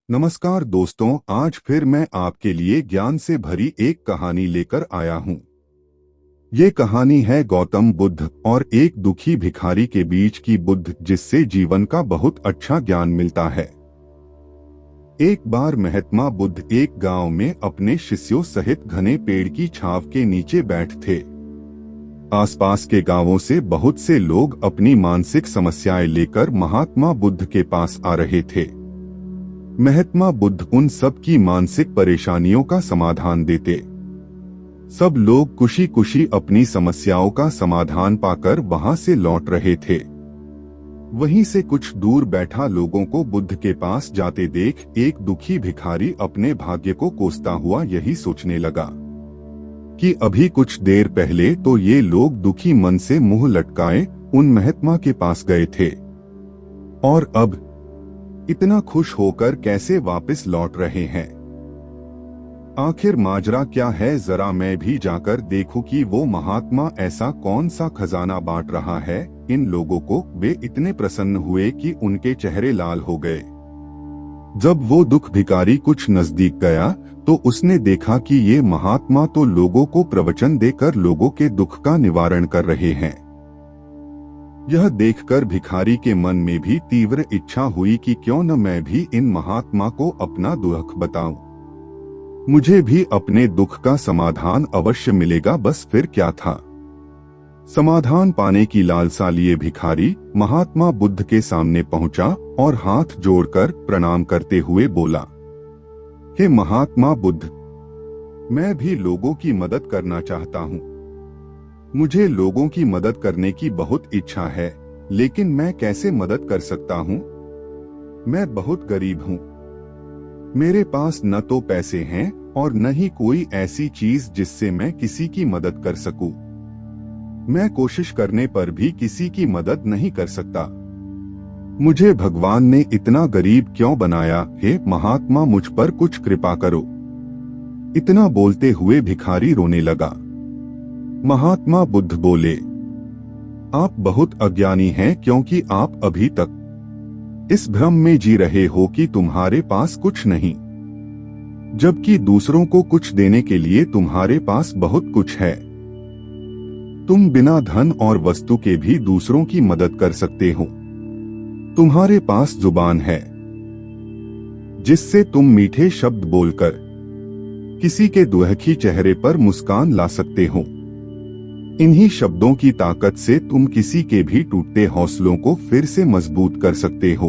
नमस्कार दोस्तों, आज फिर मैं आपके लिए ज्ञान से भरी एक कहानी लेकर आया हूँ। ये कहानी है गौतम बुद्ध और एक दुखी भिखारी के बीच की बुद्ध, जिससे जीवन का बहुत अच्छा ज्ञान मिलता है। एक बार महात्मा बुद्ध एक गांव में अपने शिष्यों सहित घने पेड़ की छांव के नीचे बैठे थे। आसपास के गांवों से बहुत से लोग अपनी मानसिक समस्याएं लेकर महात्मा बुद्ध के पास आ रहे थे। महात्मा बुद्ध उन सब की मानसिक परेशानियों का समाधान देते। सब लोग खुशी खुशी अपनी समस्याओं का समाधान पाकर वहां से लौट रहे थे। वहीं से कुछ दूर बैठा लोगों को बुद्ध के पास जाते देख एक दुखी भिखारी अपने भाग्य को कोसता हुआ यही सोचने लगा कि अभी कुछ देर पहले तो ये लोग दुखी मन से मुंह लटकाए उन महात्मा के पास गए थे, और अब इतना खुश होकर कैसे वापस लौट रहे हैं। आखिर माजरा क्या है, जरा मैं भी जाकर देखूं कि वो महात्मा ऐसा कौन सा खजाना बांट रहा है इन लोगों को। वे इतने प्रसन्न हुए कि उनके चेहरे लाल हो गए। जब वो दुख भिखारी कुछ नजदीक गया तो उसने देखा कि ये महात्मा तो लोगों को प्रवचन देकर लोगों के दुख का निवारण कर रहे हैं। यह देखकर भिखारी के मन में भी तीव्र इच्छा हुई कि क्यों न मैं भी इन महात्मा को अपना दुख बताऊं। मुझे भी अपने दुख का समाधान अवश्य मिलेगा। बस फिर क्या था। समाधान पाने की लालसा लिए भिखारी महात्मा बुद्ध के सामने पहुंचा और हाथ जोड़कर प्रणाम करते हुए बोला, हे महात्मा बुद्ध, मैं भी लोगों की मदद करना चाहता हूं। मुझे लोगों की मदद करने की बहुत इच्छा है, लेकिन मैं कैसे मदद कर सकता हूँ। मैं बहुत गरीब हूँ। मेरे पास न तो पैसे हैं और न ही कोई ऐसी चीज जिससे मैं किसी की मदद कर सकूं। मैं कोशिश करने पर भी किसी की मदद नहीं कर सकता। मुझे भगवान ने इतना गरीब क्यों बनाया। हे महात्मा, मुझ पर कुछ कृपा करो। इतना बोलते हुए भिखारी रोने लगा। महात्मा बुद्ध बोले, आप बहुत अज्ञानी हैं, क्योंकि आप अभी तक इस भ्रम में जी रहे हो कि तुम्हारे पास कुछ नहीं, जबकि दूसरों को कुछ देने के लिए तुम्हारे पास बहुत कुछ है। तुम बिना धन और वस्तु के भी दूसरों की मदद कर सकते हो। तुम्हारे पास जुबान है, जिससे तुम मीठे शब्द बोलकर किसी के दुखी चेहरे पर मुस्कान ला सकते हो। इन्हीं शब्दों की ताकत से तुम किसी के भी टूटते हौसलों को फिर से मजबूत कर सकते हो।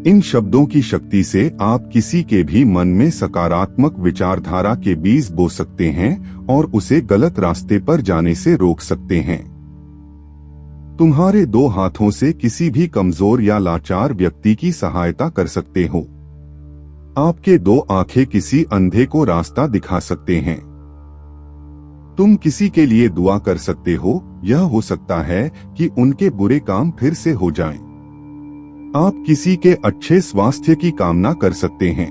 इन शब्दों की शक्ति से आप किसी के भी मन में सकारात्मक विचारधारा के बीज बो सकते हैं और उसे गलत रास्ते पर जाने से रोक सकते हैं। तुम्हारे दो हाथों से किसी भी कमजोर या लाचार व्यक्ति की सहायता कर सकते हो। आपके दो आंखें किसी अंधे को रास्ता दिखा सकते हैं। तुम किसी के लिए दुआ कर सकते हो। यह हो सकता है कि उनके बुरे काम फिर से हो जाएं। आप किसी के अच्छे स्वास्थ्य की कामना कर सकते हैं,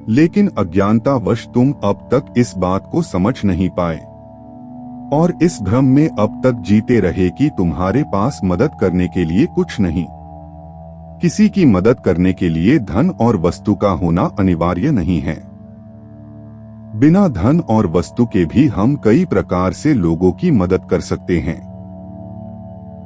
लेकिन अज्ञानतावश तुम अब तक इस बात को समझ नहीं पाए और इस भ्रम में अब तक जीते रहे कि तुम्हारे पास मदद करने के लिए कुछ नहीं। किसी की मदद करने के लिए धन और वस्तु का होना अनिवार्य नहीं है। बिना धन और वस्तु के भी हम कई प्रकार से लोगों की मदद कर सकते हैं।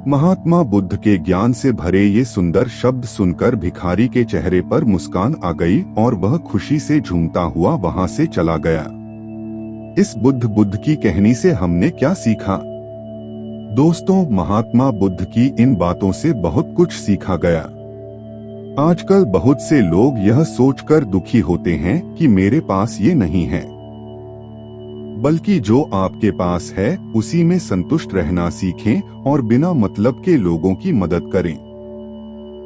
महात्मा बुद्ध के ज्ञान से भरे ये सुंदर शब्द सुनकर भिखारी के चेहरे पर मुस्कान आ गई और वह खुशी से झूमता हुआ वहां से चला गया। इस बुद्ध की कहानी से हमने क्या सीखा? दोस्तों, महात्मा बुद्ध की इन बातों से बहुत कुछ सीखा गया। आजकल बहुत से लोग यह सोचकर दुखी होते हैं कि मेरे पास ये नहीं है, बल्कि जो आपके पास है उसी में संतुष्ट रहना सीखें और बिना मतलब के लोगों की मदद करें।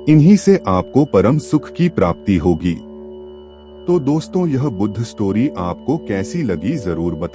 इन्हीं से आपको परम सुख की प्राप्ति होगी। तो दोस्तों, यह बुद्ध स्टोरी आपको कैसी लगी जरूर बताएं।